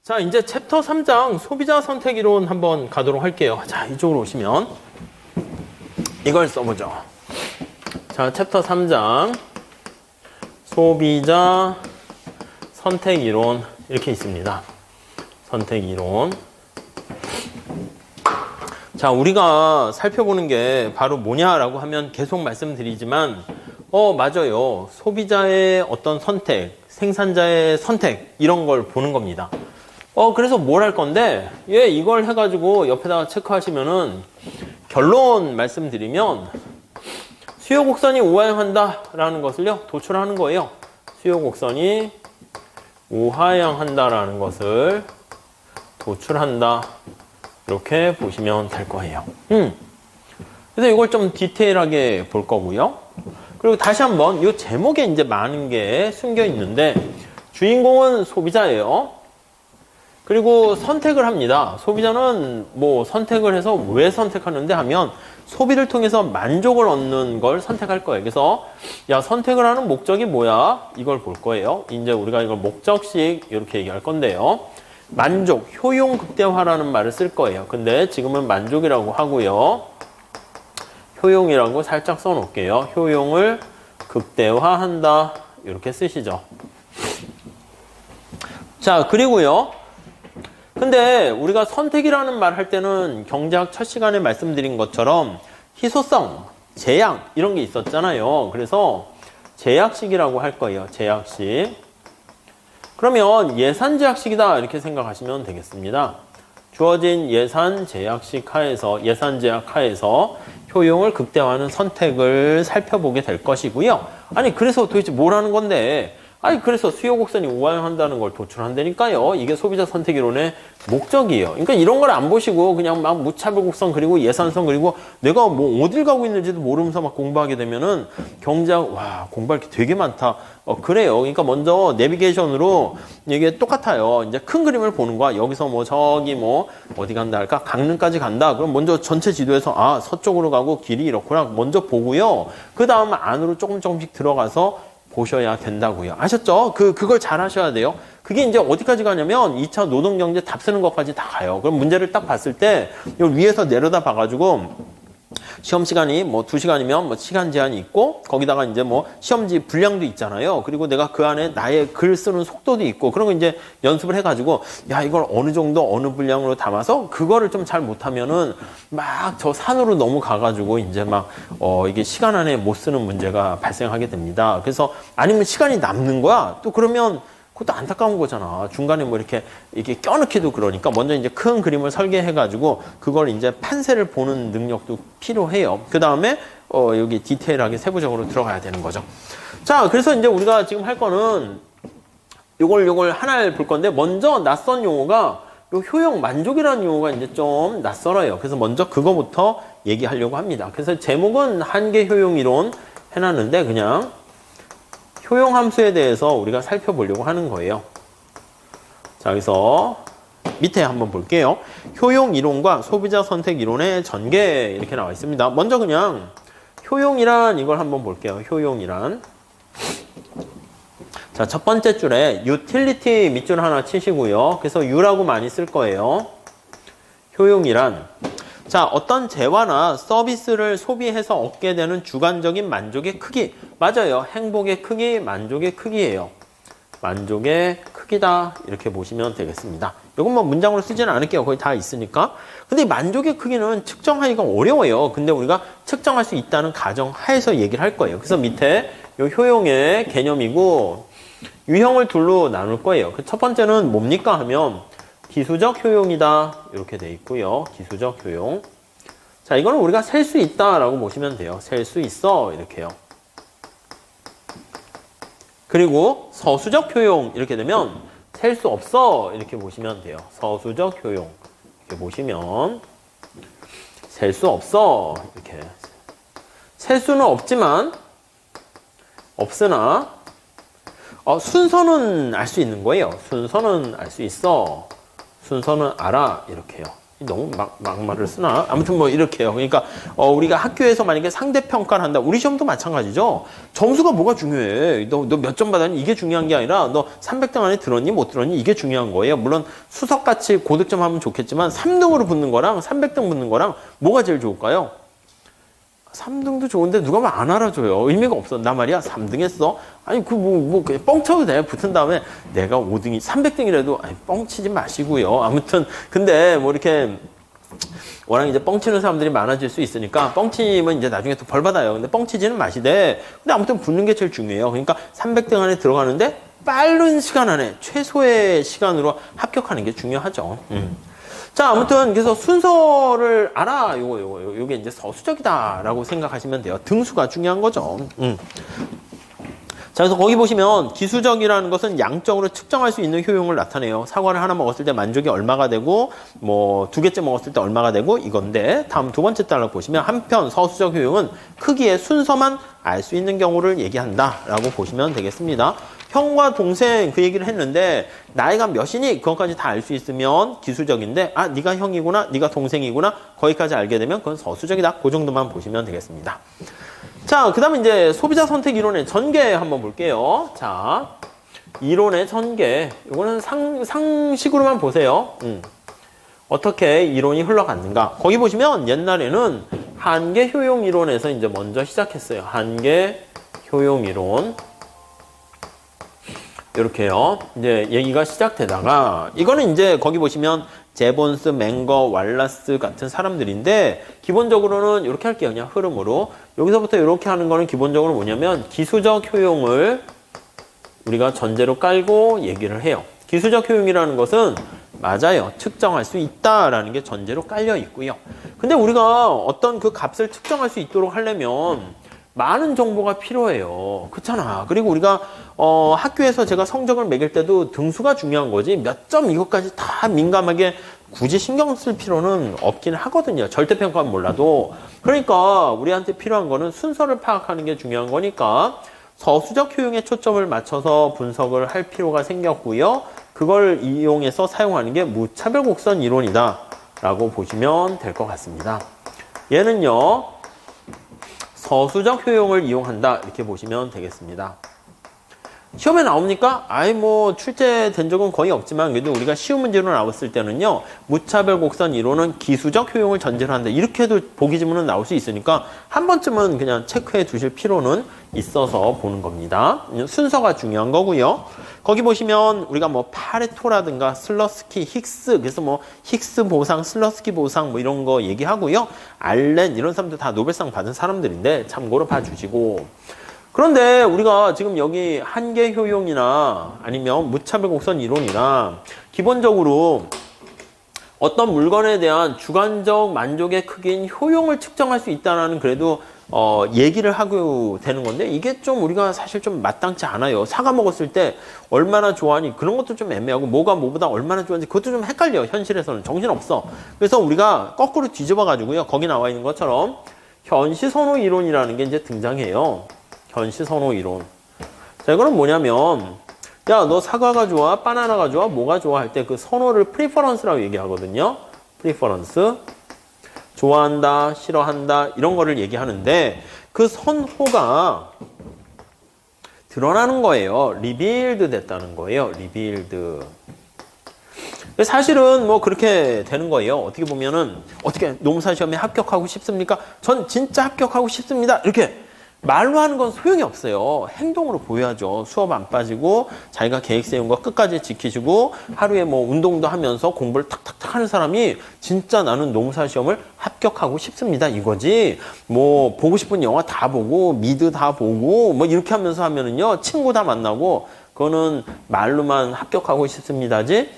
자, 이제 챕터 3장 소비자 선택 이론 한번 가도록 할게요. 자, 이쪽으로 오시면 이걸 써보죠. 자, 챕터 3장 소비자 선택 이론 이렇게 있습니다. 선택 이론. 자, 우리가 살펴보는 게 바로 뭐냐라고 하면 계속 말씀드리지만 맞아요. 소비자의 어떤 선택, 생산자의 선택 이런 걸 보는 겁니다. 그래서 뭘 할 건데 이걸 해가지고 옆에다가 체크하시면은 결론 말씀드리면 수요 곡선이 우하향한다 라는 것을요 도출하는 거예요. 수요 곡선이 우하향한다 라는 것을 도출한다 이렇게 보시면 될 거예요. 그래서 이걸 좀 디테일하게 볼 거고요. 그리고 다시 한번 이 제목에 이제 많은 게 숨겨 있는데 주인공은 소비자예요. 그리고 선택을 합니다. 소비자는 뭐 선택을 해서 왜 선택하는데 하면 소비를 통해서 만족을 얻는 걸 선택할 거예요. 그래서 선택을 하는 목적이 뭐야? 이걸 볼 거예요. 이제 우리가 이걸 목적식 이렇게 얘기할 건데요. 만족, 효용 극대화라는 말을 쓸 거예요. 근데 지금은 만족이라고 하고요. 효용이라고 살짝 써놓을게요. 효용을 극대화한다 이렇게 쓰시죠. 자, 그리고요. 근데 우리가 선택이라는 말 할 때는 경제학 첫 시간에 말씀드린 것처럼 희소성, 제약 이런 게 있었잖아요. 그래서 제약식이라고 할 거예요. 제약식. 그러면 예산 제약식이다 이렇게 생각하시면 되겠습니다. 주어진 예산 제약식 하에서 예산 제약 하에서 효용을 극대화하는 선택을 살펴보게 될 것이고요. 아니 그래서 도대체 뭘 하는 건데? 그래서 수요 곡선이 우하향한다는 걸 도출한다니까요. 이게 소비자 선택 이론의 목적이에요. 그러니까 이런 걸 안 보시고 그냥 막 무차별 곡선 그리고 예산선 그리고 내가 뭐 어딜 가고 있는지도 모르면서 막 공부하게 되면은 경제학 공부할 게 되게 많다. 그래요. 그러니까 먼저 내비게이션으로 이게 똑같아요. 이제 큰 그림을 보는 거야. 여기서 뭐 저기 뭐 어디 간다 할까? 강릉까지 간다. 그럼 먼저 전체 지도에서 서쪽으로 가고 길이 이렇구나. 먼저 보고요. 그 다음 안으로 조금씩 들어가서 보셔야 된다고요. 아셨죠? 그걸 잘 하셔야 돼요. 그게 이제 어디까지 가냐면 2차 노동경제 답 쓰는 것까지 다 가요. 그럼 문제를 딱 봤을 때 이걸 위에서 내려다 봐가지고 시험 시간이 뭐 2시간이면 뭐 시간 제한이 있고 거기다가 이제 뭐 시험지 분량도 있잖아요. 그리고 내가 그 안에 나의 글 쓰는 속도도 있고 그런 거 이제 연습을 해가지고 이걸 어느 정도 어느 분량으로 담아서 그거를 좀 잘 못하면은 막 저 산으로 넘어가가지고 이제 막 이게 시간 안에 못 쓰는 문제가 발생하게 됩니다. 그래서 아니면 시간이 남는 거야. 또 그러면 그것도 안타까운 거잖아. 중간에 뭐 이렇게 껴넣기도 그러니까 먼저 이제 큰 그림을 설계해가지고 그걸 이제 판세를 보는 능력도 필요해요. 그 다음에 여기 디테일하게 세부적으로 들어가야 되는 거죠. 자, 그래서 이제 우리가 지금 할 거는 요걸 하나를 볼 건데 먼저 낯선 용어가 요 효용 만족이라는 용어가 이제 좀 낯설어요. 그래서 먼저 그거부터 얘기하려고 합니다. 그래서 제목은 한계 효용 이론 해놨는데 그냥 효용 함수에 대해서 우리가 살펴보려고 하는 거예요. 자, 여기서 밑에 한번 볼게요. 효용 이론과 소비자 선택 이론의 전개 이렇게 나와 있습니다. 먼저 그냥 효용이란 이걸 한번 볼게요. 효용이란. 자, 첫 번째 줄에 utility 밑줄 하나 치시고요. 그래서 u라고 많이 쓸 거예요. 효용이란 자, 어떤 재화나 서비스를 소비해서 얻게 되는 주관적인 만족의 크기. 맞아요. 행복의 크기, 만족의 크기예요. 만족의 크기다. 이렇게 보시면 되겠습니다. 이건 뭐 문장으로 쓰지는 않을게요. 거의 다 있으니까. 근데 만족의 크기는 측정하기가 어려워요. 근데 우리가 측정할 수 있다는 가정 하에서 얘기를 할 거예요. 그래서 밑에 이 효용의 개념이고 유형을 둘로 나눌 거예요. 그 첫 번째는 뭡니까 하면 기수적 효용이다. 이렇게 돼 있고요. 기수적 효용. 자, 이거는 우리가 셀 수 있다라고 보시면 돼요. 셀 수 있어. 이렇게요. 그리고 서수적 효용 이렇게 되면 셀 수 없어. 이렇게 보시면 돼요. 서수적 효용. 이렇게 보시면 셀 수 없어. 이렇게. 셀 수는 없지만 없으나 순서는 알 수 있는 거예요. 순서는 알 수 있어. 순서는 알아. 이렇게요. 너무 막말을 쓰나? 아무튼 뭐 이렇게요. 그러니까 우리가 학교에서 만약에 상대평가를 한다. 우리 시험도 마찬가지죠. 점수가 뭐가 중요해? 너 몇 점 받았니? 이게 중요한 게 아니라 너 300등 안에 들었니? 못 들었니? 이게 중요한 거예요. 물론 수석같이 고득점 하면 좋겠지만 3등으로 붙는 거랑 300등 붙는 거랑 뭐가 제일 좋을까요? 3등도 좋은데 누가 말 안 알아줘요. 의미가 없어. 나 말이야 3등 했어. 아니 그냥 뻥쳐도 돼. 붙은 다음에 내가 5등이 300등이라도 아니 뻥치지 마시고요. 아무튼 근데 뭐 이렇게 워낙 이제 뻥치는 사람들이 많아질 수 있으니까 뻥치면 이제 나중에 또 벌 받아요. 근데 뻥치지는 마시되 근데 아무튼 붙는 게 제일 중요해요. 그러니까 300등 안에 들어가는데 빠른 시간 안에 최소의 시간으로 합격하는 게 중요하죠. 자, 아무튼 그래서 순서를 알아. 요게 이제 서수적이다라고 생각하시면 돼요. 등수가 중요한 거죠. 자, 그래서 거기 보시면 기수적이라는 것은 양적으로 측정할 수 있는 효용을 나타내요. 사과를 하나 먹었을 때 만족이 얼마가 되고 뭐 2개째 먹었을 때 얼마가 되고 이건데 다음 두 번째 달러 보시면 한편 서수적 효용은 크기의 순서만 알 수 있는 경우를 얘기한다라고 보시면 되겠습니다. 형과 동생 그 얘기를 했는데 나이가 몇이니 그것까지 다 알 수 있으면 기수적인데 아 네가 형이구나 네가 동생이구나 거기까지 알게 되면 그건 서수적이다. 그 정도만 보시면 되겠습니다. 자, 그 다음에 이제 소비자 선택 이론의 전개 한번 볼게요. 자, 이론의 전개. 이거는 상식으로만 보세요. 어떻게 이론이 흘러갔는가. 거기 보시면 옛날에는 한계 효용 이론에서 이제 먼저 시작했어요. 한계 효용 이론. 이렇게요. 이제 얘기가 시작되다가 이거는 이제 거기 보시면 제본스, 맹거, 왈라스 같은 사람들인데 기본적으로는 이렇게 할게요. 그냥 흐름으로. 여기서부터 이렇게 하는 거는 기본적으로 뭐냐면 기수적 효용을 우리가 전제로 깔고 얘기를 해요. 기수적 효용이라는 것은 맞아요. 측정할 수 있다라는 게 전제로 깔려 있고요. 근데 우리가 어떤 그 값을 측정할 수 있도록 하려면 많은 정보가 필요해요. 그렇잖아. 그리고 우리가 학교에서 제가 성적을 매길 때도 등수가 중요한 거지 몇 점 이것까지 다 민감하게 굳이 신경 쓸 필요는 없긴 하거든요. 절대평가는 몰라도. 그러니까 우리한테 필요한 거는 순서를 파악하는 게 중요한 거니까 서수적 효용에 초점을 맞춰서 분석을 할 필요가 생겼고요. 그걸 이용해서 사용하는 게 무차별 곡선 이론이다 라고 보시면 될 것 같습니다. 얘는요. 서수적 효용을 이용한다 이렇게 보시면 되겠습니다. 시험에 나옵니까? 아이 뭐 출제된 적은 거의 없지만 그래도 우리가 시험 문제로 나왔을 때는요. 무차별 곡선 이론은 기수적 효용을 전제로 한다. 이렇게도 보기 지문은 나올 수 있으니까 한 번쯤은 그냥 체크해 두실 필요는 있어서 보는 겁니다. 순서가 중요한 거고요. 거기 보시면 우리가 뭐 파레토라든가 슬러스키, 힉스 그래서 뭐 힉스 보상, 슬러스키 보상 뭐 이런 거 얘기하고요. 알렌 이런 사람들 다 노벨상 받은 사람들인데 참고로 봐주시고 그런데 우리가 지금 여기 한계 효용이나 아니면 무차별 곡선 이론이나 기본적으로 어떤 물건에 대한 주관적 만족의 크기인 효용을 측정할 수 있다는 그래도 얘기를 하고 되는 건데 이게 좀 우리가 사실 좀 마땅치 않아요. 사과 먹었을 때 얼마나 좋아하니 그런 것도 좀 애매하고 뭐가 뭐보다 얼마나 좋아하는지 그것도 좀 헷갈려. 현실에서는 정신없어. 그래서 우리가 거꾸로 뒤집어 가지고요. 거기 나와 있는 것처럼 현시선호 이론이라는 게 이제 등장해요. 현시선호 이론. 자, 이거는 뭐냐면 야, 너 사과가 좋아? 바나나가 좋아? 뭐가 좋아? 할 때 그 선호를 프리퍼런스라고 얘기하거든요. 프리퍼런스. 좋아한다, 싫어한다 이런 거를 얘기하는데 그 선호가 드러나는 거예요. 리빌드 됐다는 거예요. 리빌드. 사실은 뭐 그렇게 되는 거예요. 어떻게 보면은 어떻게 노무사 시험에 합격하고 싶습니까? 전 진짜 합격하고 싶습니다. 이렇게 말로 하는 건 소용이 없어요. 행동으로 보여야죠. 수업 안 빠지고 자기가 계획 세운 거 끝까지 지키시고 하루에 뭐 운동도 하면서 공부를 탁탁탁 하는 사람이 진짜 나는 노무사 시험을 합격하고 싶습니다. 이거지. 뭐 보고 싶은 영화 다 보고 미드 다 보고 뭐 이렇게 하면서 하면은요. 친구 다 만나고 그거는 말로만 합격하고 싶습니다지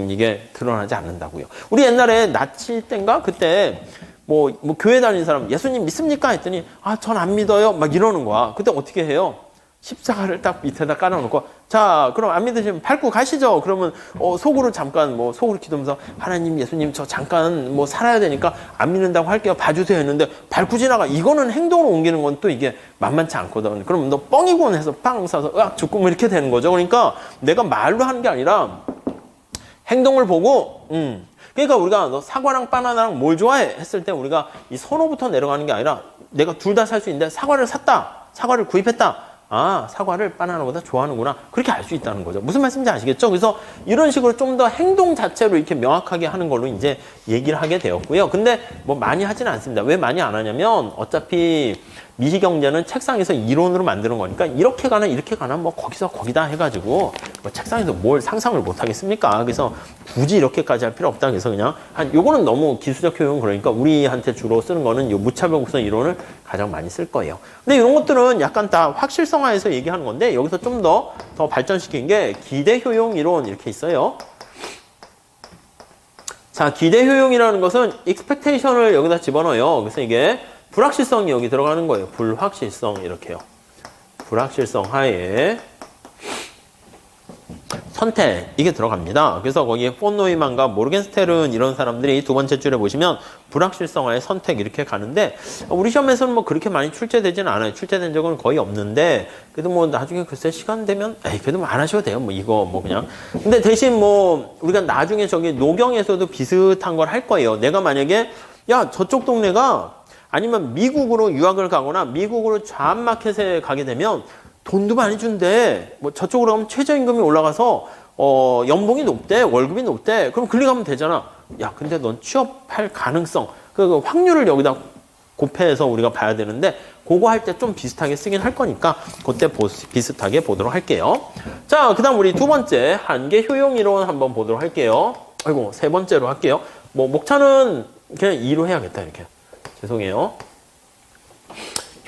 이게 드러나지 않는다고요. 우리 옛날에 나치 때인가 그때 뭐 교회 다니는 사람 예수님 믿습니까? 했더니 아, 전 안 믿어요. 막 이러는 거야. 그때 어떻게 해요? 십자가를 딱 밑에다 깔아놓고 자, 그럼 안 믿으시면 밟고 가시죠. 그러면 속으로 잠깐 뭐 속으로 기도하면서 하나님, 예수님 저 잠깐 뭐 살아야 되니까 안 믿는다고 할게요. 봐주세요 했는데 밟고 지나가. 이거는 행동으로 옮기는 건 또 이게 만만치 않거든. 그럼 너 뻥이곤 해서 빵 사서 으악 죽고 뭐 이렇게 되는 거죠. 그러니까 내가 말로 하는 게 아니라 행동을 보고, 그러니까 우리가 너 사과랑 바나나랑 뭘 좋아해? 했을 때 우리가 이 선호부터 내려가는 게 아니라 내가 둘 다 살 수 있는데 사과를 샀다. 사과를 구입했다. 아, 사과를 바나나보다 좋아하는구나. 그렇게 알 수 있다는 거죠. 무슨 말씀인지 아시겠죠? 그래서 이런 식으로 좀 더 행동 자체로 이렇게 명확하게 하는 걸로 이제 얘기를 하게 되었고요. 근데 뭐 많이 하지는 않습니다. 왜 많이 안 하냐면 어차피 미시경제는 책상에서 이론으로 만드는 거니까 이렇게 가나 뭐 거기서 거기다 해가지고 뭐 책상에서 뭘 상상을 못 하겠습니까? 그래서 굳이 이렇게까지 할 필요 없다. 그래서 그냥 요거는 너무 기술적 효용 그러니까 우리한테 주로 쓰는 거는 요 무차별 곡선 이론을 가장 많이 쓸 거예요. 근데 이런 것들은 약간 다 확실성화해서 얘기하는 건데 여기서 좀 더 발전시킨 게 기대 효용 이론 이렇게 있어요. 자, 기대 효용이라는 것은 expectation을 여기다 집어넣어요. 그래서 이게 불확실성이 여기 들어가는 거예요. 불확실성 이렇게요. 불확실성 하에 선택 이게 들어갑니다. 그래서 거기에 폰 노이만과 모르겐스테른 이런 사람들이 두 번째 줄에 보시면 불확실성하에 선택 이렇게 가는데 우리 시험에서는 뭐 그렇게 많이 출제되지는 않아요. 출제된 적은 거의 없는데 그래도 뭐 나중에 글쎄 시간 되면 그래도 뭐 안 하셔도 돼요. 뭐 이거 뭐 그냥 근데 대신 뭐 우리가 나중에 저기 노경에서도 비슷한 걸 할 거예요. 내가 만약에 야 저쪽 동네가 아니면 미국으로 유학을 가거나 미국으로 잡마켓에 가게 되면 돈도 많이 준대. 뭐 저쪽으로 가면 최저임금이 올라가서 연봉이 높대. 월급이 높대. 그럼 클릭하면 되잖아. 야, 근데 넌 취업할 가능성, 그 확률을 여기다 곱해서 우리가 봐야 되는데 그거 할 때 좀 비슷하게 쓰긴 할 거니까 그때 비슷하게 보도록 할게요. 자, 그다음 우리 두 번째 한계 효용 이론 한번 보도록 할게요. 아이고, 세 번째로 할게요. 뭐 목차는 그냥 2로 해야겠다 이렇게. 죄송해요.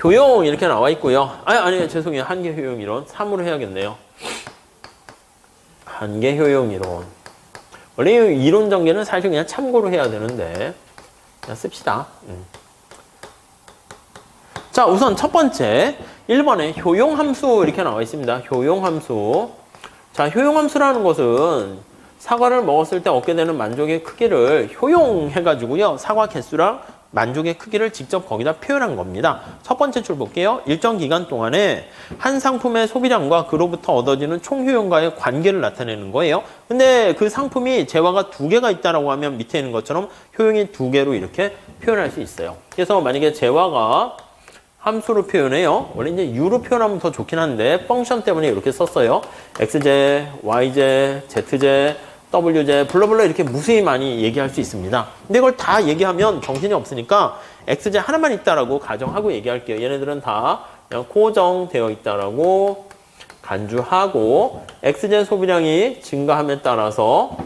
효용 이렇게 나와 있고요. 아니 죄송해요. 한계 효용 이론 3으로 해야겠네요. 한계 효용 이론. 원래 이론 전개는 사실 그냥 참고로 해야 되는데 그냥 씁시다. 자, 우선 첫 번째 1번에 효용함수 이렇게 나와 있습니다. 효용함수. 자, 효용함수라는 것은 사과를 먹었을 때 얻게 되는 만족의 크기를 효용해가지고요. 사과 개수랑 만족의 크기를 직접 거기다 표현한 겁니다. 첫 번째 줄 볼게요. 일정 기간 동안에 한 상품의 소비량과 그로부터 얻어지는 총효용과의 관계를 나타내는 거예요. 근데 그 상품이 재화가 2개가 있다라고 하면 밑에 있는 것처럼 효용이 2개로 이렇게 표현할 수 있어요. 그래서 만약에 재화가 함수로 표현해요. 원래 이제 U로 표현하면 더 좋긴 한데 펑션 때문에 이렇게 썼어요. XJ, YJ, ZJ, WJ, 블러블러 이렇게 무수히 많이 얘기할 수 있습니다. 근데 이걸 다 얘기하면 정신이 없으니까 XJ 하나만 있다라고 가정하고 얘기할게요. 얘네들은 다 그냥 고정되어 있다라고 간주하고 XJ 소비량이 증가함에 따라서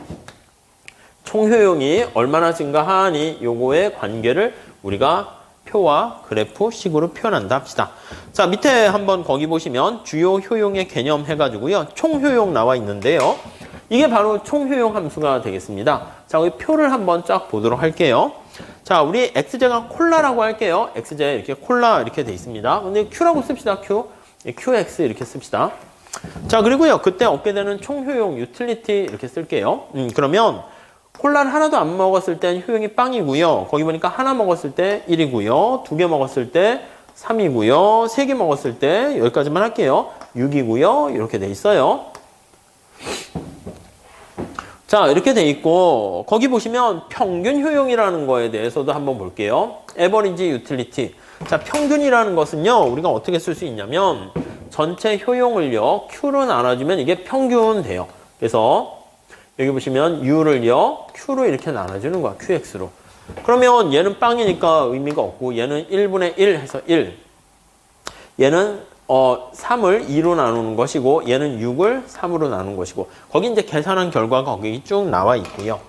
총효용이 얼마나 증가하니 요거의 관계를 우리가 표와 그래프 식으로 표현한다 합시다. 자, 밑에 한번 거기 보시면 주요 효용의 개념 해가지고요. 총효용 나와 있는데요. 이게 바로 총효용 함수가 되겠습니다. 자, 우리 표를 한번 쫙 보도록 할게요. 자, 우리 XJ가 콜라라고 할게요. XJ 이렇게 콜라 이렇게 돼 있습니다. 근데 Q라고 씁시다. Q. QX 이렇게 씁시다. 자, 그리고요. 그때 얻게 되는 총효용 유틸리티 이렇게 쓸게요. 그러면 콜라를 하나도 안 먹었을 땐 효용이 빵이고요. 거기 보니까 하나 먹었을 때 1이고요. 2개 먹었을 때 3이고요. 3개 먹었을 때 여기까지만 할게요. 6이고요. 이렇게 돼 있어요. 자, 이렇게 돼 있고 거기 보시면 평균 효용이라는 거에 대해서도 한번 볼게요. 에버리지 유틸리티. 자, 평균이라는 것은요. 우리가 어떻게 쓸 수 있냐면 전체 효용을요. Q로 나눠주면 이게 평균 돼요. 그래서 여기 보시면 U를요. Q로 이렇게 나눠주는 거야. QX로. 그러면 얘는 빵이니까 의미가 없고 얘는 1분의 1 해서 1. 얘는 3을 2로 나누는 것이고 얘는 6을 3으로 나누는 것이고 거기 이제 계산한 결과가 거기 쭉 나와 있고요.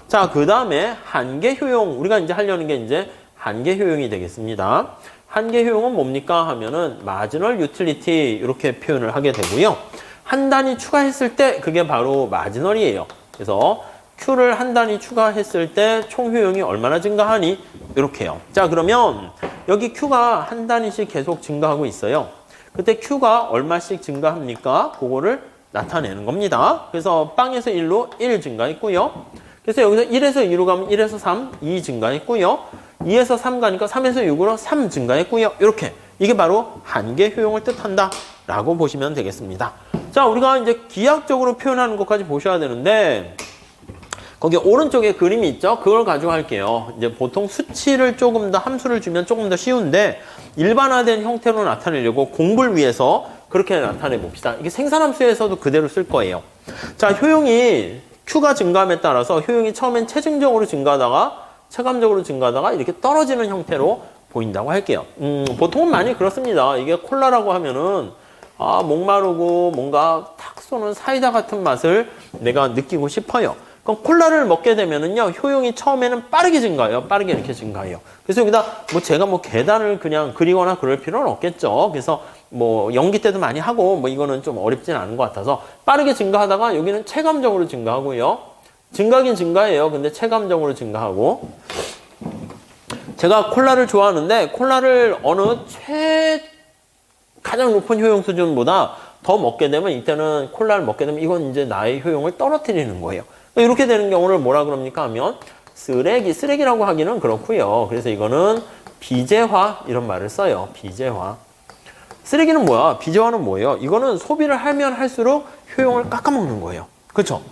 자, 그 다음에 한계 효용. 우리가 이제 하려는 게 이제 한계 효용이 되겠습니다. 한계 효용은 뭡니까 하면은 마지널 유틸리티 이렇게 표현을 하게 되고요. 한 단위 추가했을 때 그게 바로 마지널이에요. 그래서 Q를 한 단위 추가했을 때 총 효용이 얼마나 증가하니? 이렇게요. 자, 그러면 여기 Q가 한 단위씩 계속 증가하고 있어요. 그때 Q가 얼마씩 증가합니까? 그거를 나타내는 겁니다. 그래서 빵에서 1로 1 증가했고요. 그래서 여기서 1에서 2로 가면 1에서 3, 2 증가했고요. 2에서 3 가니까 3에서 6으로 3 증가했고요. 이렇게. 이게 바로 한계 효용을 뜻한다 라고 보시면 되겠습니다. 자, 우리가 이제 기하학적으로 표현하는 것까지 보셔야 되는데 거기 오른쪽에 그림이 있죠? 그걸 가지고 할게요. 이제 보통 수치를 조금 더 함수를 주면 조금 더 쉬운데 일반화된 형태로 나타내려고 공부를 위해서 그렇게 나타내 봅시다. 이게 생산함수에서도 그대로 쓸 거예요. 자, 효용이 Q가 증가함에 따라서 효용이 처음엔 체증적으로 증가하다가 체감적으로 증가하다가 이렇게 떨어지는 형태로 보인다고 할게요. 보통은 많이 그렇습니다. 이게 콜라라고 하면은 목마르고 뭔가 탁 쏘는 사이다 같은 맛을 내가 느끼고 싶어요. 그럼 콜라를 먹게 되면은요, 효용이 처음에는 빠르게 증가해요. 빠르게 이렇게 증가해요. 그래서 여기다 제가 계단을 그냥 그리거나 그럴 필요는 없겠죠. 그래서 연기 때도 많이 하고 이거는 좀 어렵진 않은 것 같아서 빠르게 증가하다가 여기는 체감적으로 증가하고요. 증가긴 증가해요. 근데 체감적으로 증가하고. 제가 콜라를 좋아하는데 콜라를 어느 가장 높은 효용 수준보다 더 먹게 되면 이때는 콜라를 먹게 되면 이건 이제 나의 효용을 떨어뜨리는 거예요. 이렇게 되는 경우를 뭐라 그럽니까 하면 쓰레기라고 하기는 그렇고요. 그래서 이거는 비재화 이런 말을 써요. 비재화. 쓰레기는 뭐야? 비재화는 뭐예요? 이거는 소비를 하면 할수록 효용을 깎아먹는 거예요. 그렇죠?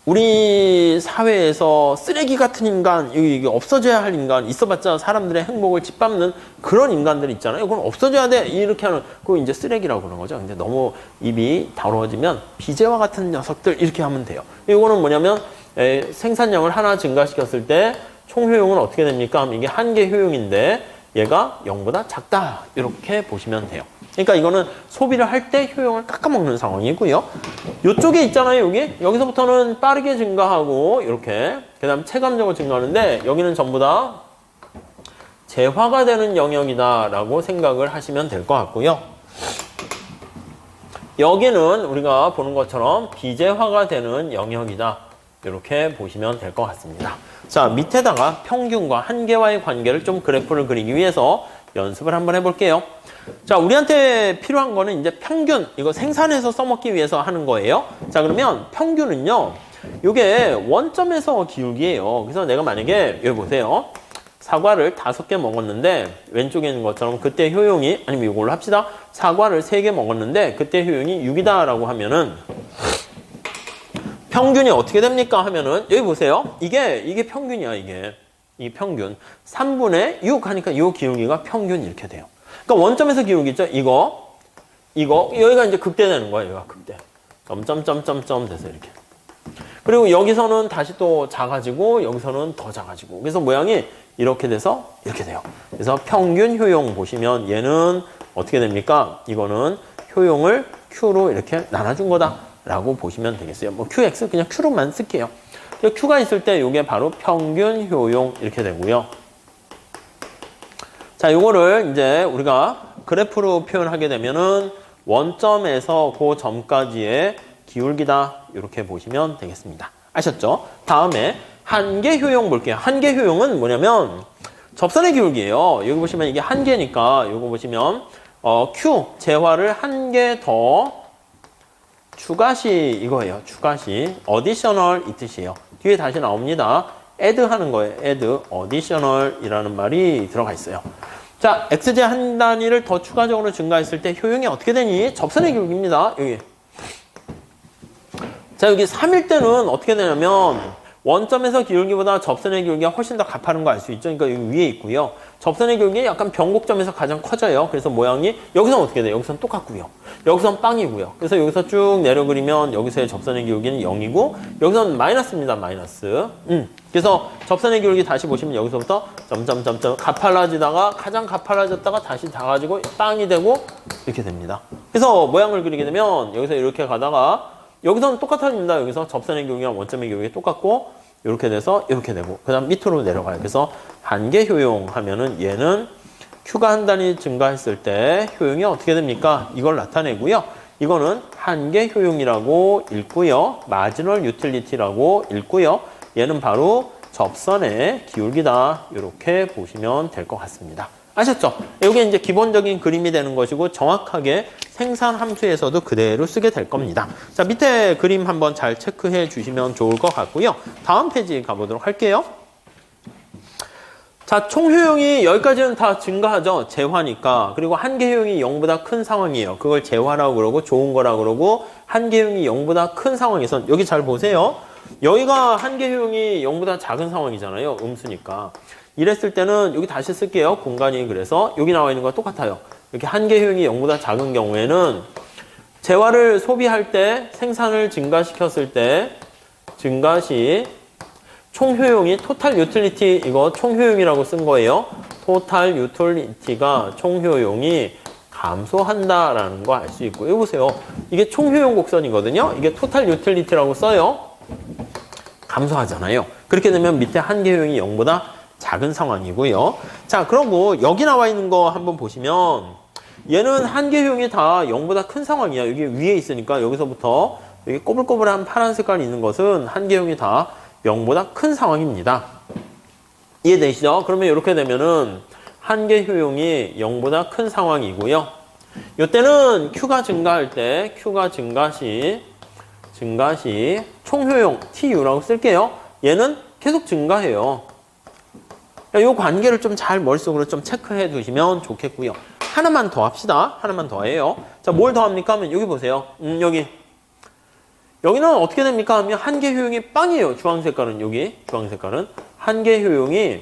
우리 사회에서 쓰레기 같은 인간, 이게 없어져야 할 인간, 있어봤자 사람들의 행복을 짓밟는 그런 인간들 있잖아요. 그건 없어져야 돼. 이렇게 하는, 그거 이제 쓰레기라고 그러는 거죠. 근데 너무 입이 다루어지면 비재화 같은 녀석들 이렇게 하면 돼요. 이거는 뭐냐면 생산량을 하나 증가시켰을 때 총효용은 어떻게 됩니까? 이게 한계 효용인데 얘가 0보다 작다. 이렇게 보시면 돼요. 그러니까 이거는 소비를 할 때 효용을 깎아먹는 상황이고요. 이쪽에 있잖아요, 여기서부터는 빠르게 증가하고, 이렇게. 그 다음 체감적으로 증가하는데, 여기는 전부 다 재화가 되는 영역이다라고 생각을 하시면 될 것 같고요. 여기는 우리가 보는 것처럼 비재화가 되는 영역이다. 이렇게 보시면 될 것 같습니다. 자, 밑에다가 평균과 한계와의 관계를 좀 그래프를 그리기 위해서 연습을 한번 해볼게요. 자, 우리한테 필요한 거는 이제 평균, 이거 생산해서 써먹기 위해서 하는 거예요. 자, 그러면 평균은요, 이게 원점에서 기울기예요. 그래서 내가 만약에, 여기 보세요. 사과를 5개 먹었는데, 왼쪽에 있는 것처럼 그때 효용이, 아니면 이걸로 합시다. 사과를 3개 먹었는데, 그때 효용이 6이다라고 하면은, 평균이 어떻게 됩니까? 하면은, 여기 보세요. 이게 평균이야, 이게. 이 평균. 3분의 6 하니까 이 기울기가 평균 이렇게 돼요. 그러니까 원점에서 기울기 있죠? 이거, 여기가 이제 극대되는 거예요. 여기가 극대. 점점점점점 돼서 이렇게. 그리고 여기서는 다시 또 작아지고, 여기서는 더 작아지고. 그래서 모양이 이렇게 돼서 이렇게 돼요. 그래서 평균 효용 보시면 얘는 어떻게 됩니까? 이거는 효용을 Q로 이렇게 나눠준 거다라고 보시면 되겠어요. QX 그냥 Q로만 쓸게요. Q가 있을 때 이게 바로 평균 효용 이렇게 되고요. 자, 요거를 이제 우리가 그래프로 표현하게 되면은 원점에서 그 점까지의 기울기다. 이렇게 보시면 되겠습니다. 아셨죠? 다음에 한계 효용 볼게요. 한계 효용은 뭐냐면 접선의 기울기예요. 여기 보시면 이게 한계니까 요거 보시면 Q 재화를 한 개 더 추가시 이거예요. 추가시 additional 이 뜻이에요. 뒤에 다시 나옵니다. add 하는 거예요. add additional이라는 말이 들어가 있어요. 자, xj 한 단위를 더 추가적으로 증가했을 때 효용이 어떻게 되니? 접선의 기울기입니다. 여기. 자, 여기 3일 때는 어떻게 되냐면 원점에서 기울기보다 접선의 기울기가 훨씬 더 가파른 거 알 수 있죠. 그러니까 여기 위에 있고요. 접선의 기울기 약간 변곡점에서 가장 커져요. 그래서 모양이 여기서는 어떻게 돼요? 여기서는 똑같고요. 여기서는 빵이고요. 그래서 여기서 쭉 내려 그리면 여기서의 접선의 기울기는 0이고 여기서는 마이너스입니다. 마이너스. 그래서 접선의 기울기 다시 보시면 여기서부터 점점점점 가팔라지다가 가장 가팔라졌다가 다시 작아지고 빵이 되고 이렇게 됩니다. 그래서 모양을 그리게 되면 여기서 이렇게 가다가 여기서는 똑같아집니다. 여기서 접선의 기울기랑 원점의 기울기 똑같고 이렇게 돼서 이렇게 되고 그 다음 밑으로 내려가요. 그래서 한계 효용 하면은 얘는 Q가 한 단위 증가했을 때 효용이 어떻게 됩니까? 이걸 나타내고요. 이거는 한계 효용이라고 읽고요. 마지널 유틸리티라고 읽고요. 얘는 바로 접선의 기울기다. 이렇게 보시면 될 것 같습니다. 아셨죠? 이게 이제 기본적인 그림이 되는 것이고 정확하게 생산 함수에서도 그대로 쓰게 될 겁니다. 자, 밑에 그림 한번 잘 체크해 주시면 좋을 것 같고요. 다음 페이지 가보도록 할게요. 자, 총 효용이 여기까지는 다 증가하죠. 재화니까. 그리고 한계 효용이 0보다 큰 상황이에요. 그걸 재화라고 그러고 좋은 거라고 그러고 한계 효용이 0보다 큰 상황에선 여기 잘 보세요. 여기가 한계 효용이 0보다 작은 상황이잖아요. 음수니까. 이랬을 때는 여기 다시 쓸게요. 공간이 그래서 여기 나와 있는 거와 똑같아요. 이렇게 한계 효용이 0보다 작은 경우에는 재화를 소비할 때 생산을 증가시켰을 때 증가시 총효용이 토탈 유틸리티 이거 총효용이라고 쓴 거예요. 토탈 유틸리티가 총효용이 감소한다라는 거 알 수 있고 여기 보세요. 이게 총효용 곡선이거든요. 이게 토탈 유틸리티라고 써요. 감소하잖아요. 그렇게 되면 밑에 한계 효용이 0보다 작은 상황이고요. 자, 그러고 여기 나와 있는 거 한번 보시면 얘는 한계 효용이 다 0보다 큰 상황이야. 여기 위에 있으니까 여기서부터 여기 꼬불꼬불한 파란 색깔이 있는 것은 한계 효용이 다 0보다 큰 상황입니다. 이해되시죠? 그러면 이렇게 되면은 한계 효용이 0보다 큰 상황이고요. 이때는 Q가 증가할 때 Q가 증가시 총효용 TU라고 쓸게요. 얘는 계속 증가해요. 이 관계를 좀 잘 머릿속으로 좀 체크해 두시면 좋겠고요. 하나만 더 합시다. 하나만 더 해요. 자, 뭘 더 합니까? 하면 여기 보세요. 여기는 어떻게 됩니까? 하면 한계 효용이 빵이에요. 주황 색깔은 주황 색깔은 한계 효용이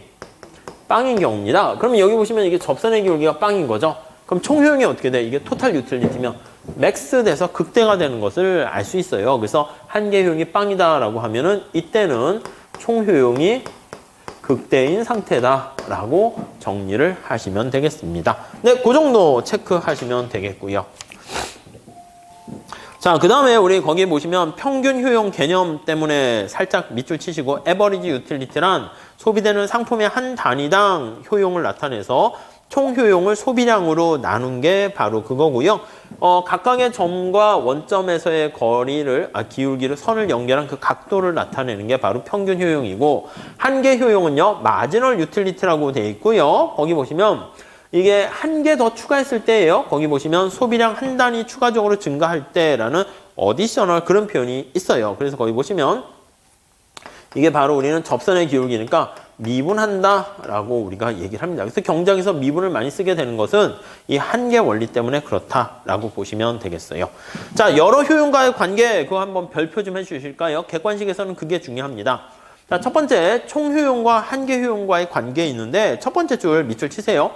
빵인 경우입니다. 그러면 여기 보시면 이게 접선의 기울기가 빵인 거죠. 그럼 총효용이 어떻게 돼? 이게 토탈 유틸리티면 맥스 돼서 극대가 되는 것을 알 수 있어요. 그래서 한계 효용이 빵이다라고 하면은 이때는 총효용이 극대인 상태다라고 정리를 하시면 되겠습니다. 네, 그 정도 체크하시면 되겠고요. 자, 그 다음에 우리 거기 보시면 평균 효용 개념 때문에 살짝 밑줄 치시고 에버리지 유틸리티란 소비되는 상품의 한 단위당 효용을 나타내서 총 효용을 소비량으로 나눈 게 바로 그거고요. 각각의 점과 원점에서의 거리를 기울기를 선을 연결한 그 각도를 나타내는 게 바로 평균 효용이고 한계 효용은요 마지널 유틸리티라고 되어 있고요. 거기 보시면 이게 한 개 더 추가했을 때예요. 거기 보시면 소비량 한 단위 추가적으로 증가할 때라는 어디셔널 그런 표현이 있어요. 그래서 거기 보시면 이게 바로 우리는 접선의 기울기니까 미분한다라고 우리가 얘기를 합니다. 그래서 경장에서 미분을 많이 쓰게 되는 것은 이 한계 원리 때문에 그렇다라고 보시면 되겠어요. 자, 여러 효용과의 관계 그거 한번 별표 좀 해주실까요? 객관식에서는 그게 중요합니다. 자, 첫 번째 총효용과 한계 효용과의 관계에 있는데 첫 번째 줄 밑줄 치세요.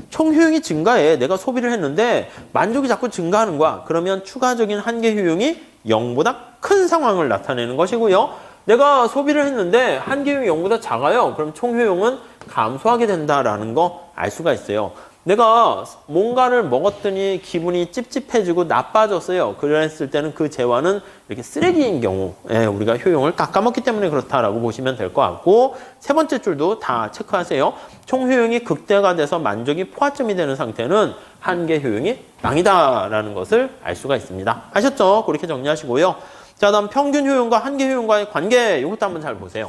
총효용이 증가해. 내가 소비를 했는데 만족이 자꾸 증가하는 거야. 그러면 추가적인 한계 효용이 0보다 큰 상황을 나타내는 것이고요. 내가 소비를 했는데 한계 효용이 0보다 작아요. 그럼 총효용은 감소하게 된다라는 거 알 수가 있어요. 내가 뭔가를 먹었더니 기분이 찝찝해지고 나빠졌어요. 그랬을 때는 그 재화는 이렇게 쓰레기인 경우 우리가 효용을 깎아먹기 때문에 그렇다라고 보시면 될 것 같고 세 번째 줄도 다 체크하세요. 총효용이 극대가 돼서 만족이 포화점이 되는 상태는 한계 효용이 빵이다라는 것을 알 수가 있습니다. 아셨죠? 그렇게 정리하시고요. 자, 다음 평균 효용과 한계 효용과의 관계 이것도 한번 잘 보세요.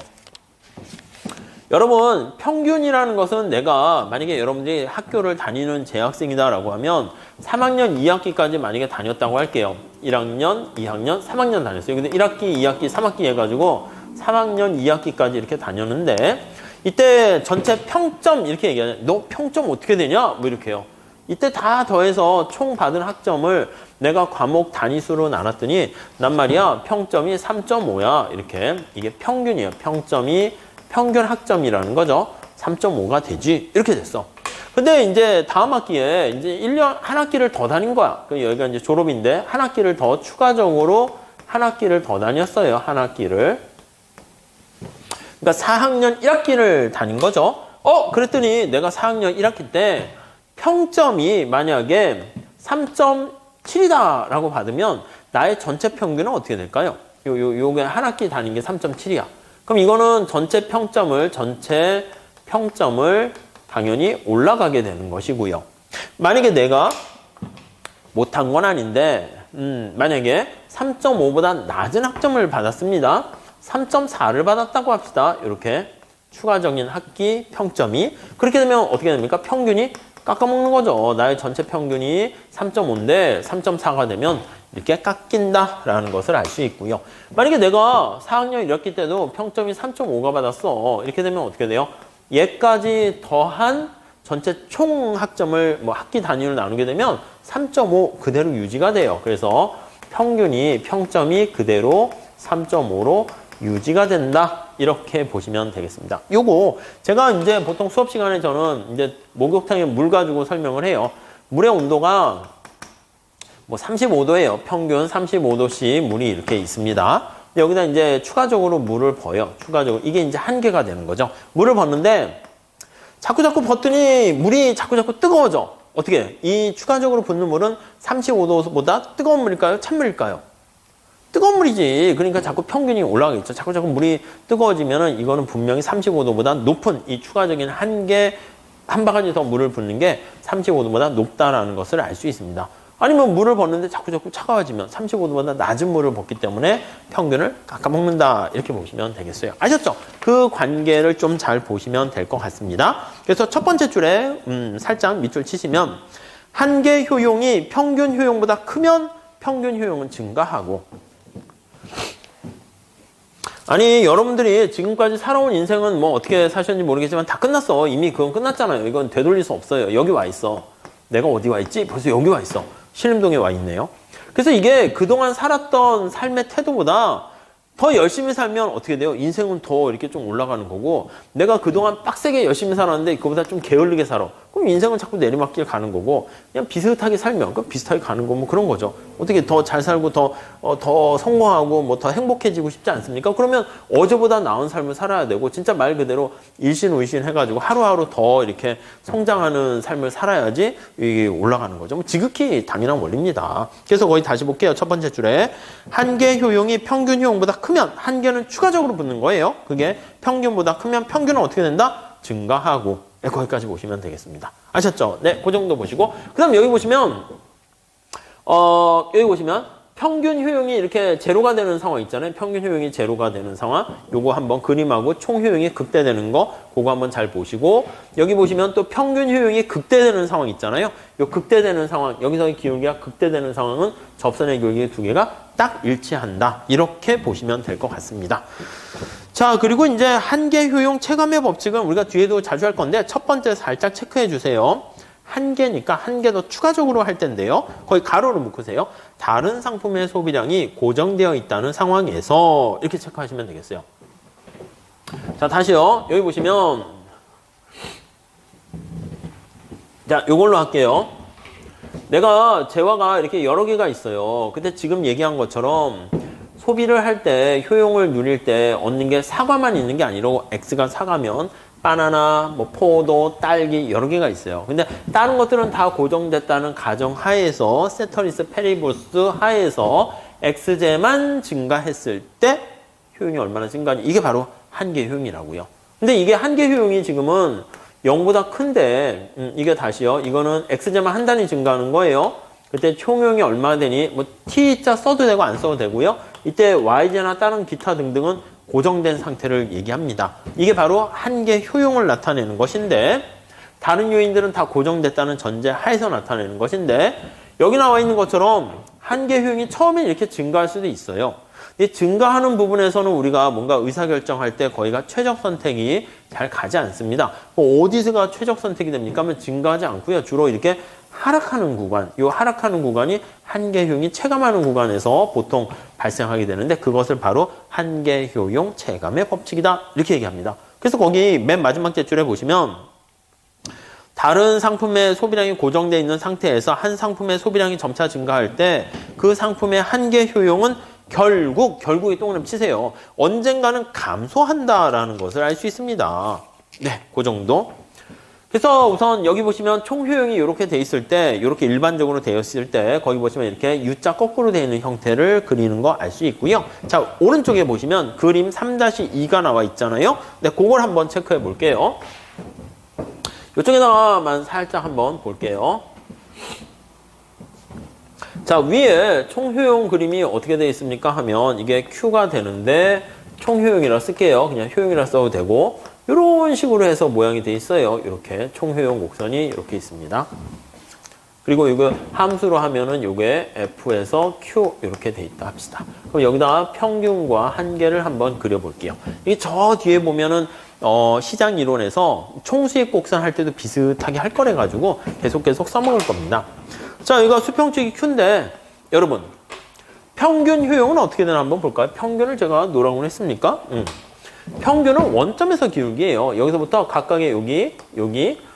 여러분 평균이라는 것은 내가 만약에 여러분들이 학교를 다니는 재학생이다라고 하면 3학년 2학기까지 만약에 다녔다고 할게요. 1학년, 2학년, 3학년 다녔어요. 근데 1학기, 2학기, 3학기 해가지고 3학년 2학기까지 이렇게 다녔는데 이때 전체 평점 이렇게 얘기하냐. 너 평점 어떻게 되냐? 뭐 이렇게요. 이때 다 더해서 총 받은 학점을 내가 과목 단위수로 나눴더니 난 말이야 평점이 3.5야. 이렇게 이게 평균이에요. 평점이 평균 학점이라는 거죠. 3.5가 되지. 이렇게 됐어. 근데 이제 다음 학기에 이제 1년, 한 학기를 더 다닌 거야. 여기가 이제 졸업인데 한 학기를 더 추가적으로 한 학기를 더 다녔어요. 한 학기를. 그러니까 4학년 1학기를 다닌 거죠. 그랬더니 내가 4학년 1학기 때 평점이 만약에 3.7이다라고 받으면 나의 전체 평균은 어떻게 될까요? 요게 한 학기 다닌 게 3.7이야. 그럼 이거는 전체 평점을 당연히 올라가게 되는 것이고요. 만약에 내가 못한 건 아닌데 만약에 3.5보다 낮은 학점을 받았습니다. 3.4를 받았다고 합시다. 이렇게 추가적인 학기 평점이 그렇게 되면 어떻게 됩니까? 평균이 깎아먹는 거죠. 나의 전체 평균이 3.5인데 3.4가 되면 이렇게 깎인다라는 것을 알 수 있고요. 만약에 내가 4학년 1학기 때도 평점이 3.5가 받았어. 이렇게 되면 어떻게 돼요? 얘까지 더한 전체 총 학점을 학기 단위로 나누게 되면 3.5 그대로 유지가 돼요. 그래서 평점이 그대로 3.5로 유지가 된다. 이렇게 보시면 되겠습니다. 요거 제가 이제 보통 수업 시간에 저는 이제 목욕탕에 물 가지고 설명을 해요. 물의 온도가 뭐 35도예요. 평균 35도씩 물이 이렇게 있습니다. 여기다 이제 추가적으로 물을 버요. 추가적으로. 이게 이제 한계가 되는 거죠. 물을 붓는데 자꾸 붓더니 물이 자꾸 뜨거워져. 어떻게? 이 추가적으로 붓는 물은 35도보다 뜨거운 물일까요? 찬물일까요? 뜨거운 물이지. 그러니까 자꾸 평균이 올라가겠죠. 자꾸 물이 뜨거워지면은 이거는 분명히 35도보다 높은 이 추가적인 한계, 한 바가지 더 물을 붓는 게 35도보다 높다라는 것을 알 수 있습니다. 아니면 물을 붓는데 자꾸 차가워지면 35도보다 낮은 물을 붓기 때문에 평균을 깎아먹는다. 이렇게 보시면 되겠어요. 아셨죠? 그 관계를 좀 잘 보시면 될 것 같습니다. 그래서 첫 번째 줄에 살짝 밑줄 치시면 한계 효용이 평균 효용보다 크면 평균 효용은 증가하고, 아니 여러분들이 지금까지 살아온 인생은 뭐 어떻게 사셨는지 모르겠지만 다 끝났어. 이미 그건 끝났잖아요. 이건 되돌릴 수 없어요. 여기 와 있어. 내가 어디 와 있지? 벌써 여기 와 있어. 신림동에 와 있네요. 그래서 이게 그동안 살았던 삶의 태도보다 더 열심히 살면 어떻게 돼요? 인생은 더 이렇게 좀 올라가는 거고, 내가 그동안 빡세게 열심히 살았는데 그거보다 좀 게을르게 살아. 그럼 인생은 자꾸 내리막길 가는 거고, 그냥 비슷하게 살면 그 비슷하게 가는 거 뭐 그런 거죠. 어떻게 더 잘 살고 더 성공하고 뭐 더 행복해지고 싶지 않습니까? 그러면 어제보다 나은 삶을 살아야 되고, 진짜 말 그대로 일신의신 해가지고 하루하루 더 이렇게 성장하는 삶을 살아야지 이게 올라가는 거죠. 뭐 지극히 당연한 원리입니다. 그래서 거기 다시 볼게요. 첫 번째 줄에 한계 효용이 평균 효용보다 크면 한계는 추가적으로 붙는 거예요. 그게 평균보다 크면 평균은 어떻게 된다? 증가하고. 네, 거기까지 보시면 되겠습니다. 아셨죠? 네, 그 정도 보시고, 그 다음 여기 보시면 평균 효용이 이렇게 제로가 되는 상황 있잖아요. 평균 효용이 제로가 되는 상황. 요거 한번 그림하고 총 효용이 극대되는 거, 그거 한번 잘 보시고, 여기 보시면 또 평균 효용이 극대되는 상황 있잖아요. 요 극대되는 상황, 여기서의 기울기가 극대되는 상황은 접선의 기울기 두 개가 딱 일치한다. 이렇게 보시면 될 것 같습니다. 자, 그리고 이제 한계 효용 체감의 법칙은 우리가 뒤에도 자주 할 건데, 첫 번째 살짝 체크해 주세요. 한계니까 한계 더 추가적으로 할 텐데요. 거의 가로로 묶으세요. 다른 상품의 소비량이 고정되어 있다는 상황에서 이렇게 체크하시면 되겠어요. 자, 다시요. 여기 보시면, 자, 요걸로 할게요. 내가 재화가 이렇게 여러 개가 있어요. 근데 지금 얘기한 것처럼 소비를 할 때, 효용을 누릴 때 얻는 게 사과만 있는 게 아니라 X가 사과면 바나나, 뭐 포도, 딸기 여러 개가 있어요. 근데 다른 것들은 다 고정됐다는 가정 하에서, 세터리스 페리보스 하에서 X제만 증가했을 때 효용이 얼마나 증가하니? 이게 바로 한계 효용이라고요. 근데 이게 한계 효용이 지금은 0보다 큰데, 이게 다시요. 이거는 X제만 한 단위 증가하는 거예요. 그때 총 효용이 얼마 되니? 뭐 T자 써도 되고 안 써도 되고요. 이때 Y제나 다른 기타 등등은 고정된 상태를 얘기합니다. 이게 바로 한계 효용을 나타내는 것인데, 다른 요인들은 다 고정됐다는 전제 하에서 나타내는 것인데, 여기 나와 있는 것처럼 한계 효용이 처음에 이렇게 증가할 수도 있어요. 이 증가하는 부분에서는 우리가 뭔가 의사결정할 때 거기가 최적 선택이 잘 가지 않습니다. 어디서가 최적 선택이 됩니까? 하면 증가하지 않고요. 주로 이렇게 하락하는 구간, 이 하락하는 구간이 한계 효용이 체감하는 구간에서 보통 발생하게 되는데, 그것을 바로 한계 효용 체감의 법칙이다. 이렇게 얘기합니다. 그래서 거기 맨 마지막 줄에 보시면 다른 상품의 소비량이 고정되어 있는 상태에서 한 상품의 소비량이 점차 증가할 때 그 상품의 한계 효용은 결국에 동그라미 치세요. 언젠가는 감소한다라는 것을 알 수 있습니다. 네, 그 정도. 그래서 우선 여기 보시면 총 효용이 이렇게 돼 있을 때, 이렇게 일반적으로 되어 있을 때, 거기 보시면 이렇게 U자 거꾸로 되어 있는 형태를 그리는 거 알 수 있고요. 자, 오른쪽에 보시면 그림 3-2가 나와 있잖아요. 네, 그걸 한번 체크해 볼게요. 이쪽에다가만 살짝 한번 볼게요. 자, 위에 총 효용 그림이 어떻게 되어 있습니까? 하면 이게 Q가 되는데, 총 효용이라 쓸게요. 그냥 효용이라 써도 되고, 이런 식으로 해서 모양이 돼 있어요. 이렇게 총효용 곡선이 이렇게 있습니다. 그리고 이거 함수로 하면은 이게 F에서 Q 이렇게 돼 있다 합시다. 그럼 여기다가 평균과 한계를 한번 그려볼게요. 이게 저 뒤에 보면은 시장 이론에서 총수익 곡선 할 때도 비슷하게 할 거래 가지고 계속 써먹을 겁니다. 자, 이거 수평축이 Q인데, 여러분 평균 효용은 어떻게 되나 한번 볼까요? 평균을 제가 노라고 했습니까? 평균은 원점에서 기울기예요. 여기서부터 각각의 여기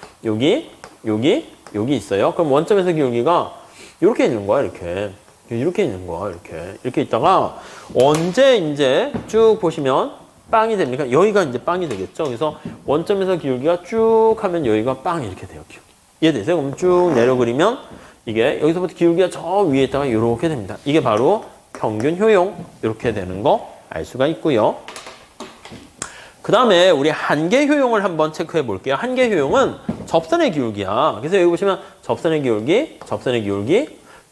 있어요. 그럼 원점에서 기울기가 이렇게 있는 거야, 이렇게 있는 거야, 이렇게 있다가 언제 이제 쭉 보시면 빵이 됩니까? 여기가 이제 빵이 되겠죠. 그래서 원점에서 기울기가 쭉 하면 여기가 빵이 이렇게 돼요. 이해되세요? 그럼 쭉 내려 그리면 이게 여기서부터 기울기가 저 위에 있다가 이렇게 됩니다. 이게 바로 평균 효용 이렇게 되는 거 알 수가 있고요. 그 다음에 우리 한계 효용을 한번 체크해 볼게요. 한계 효용은 접선의 기울기야. 그래서 여기 보시면 접선의 기울기,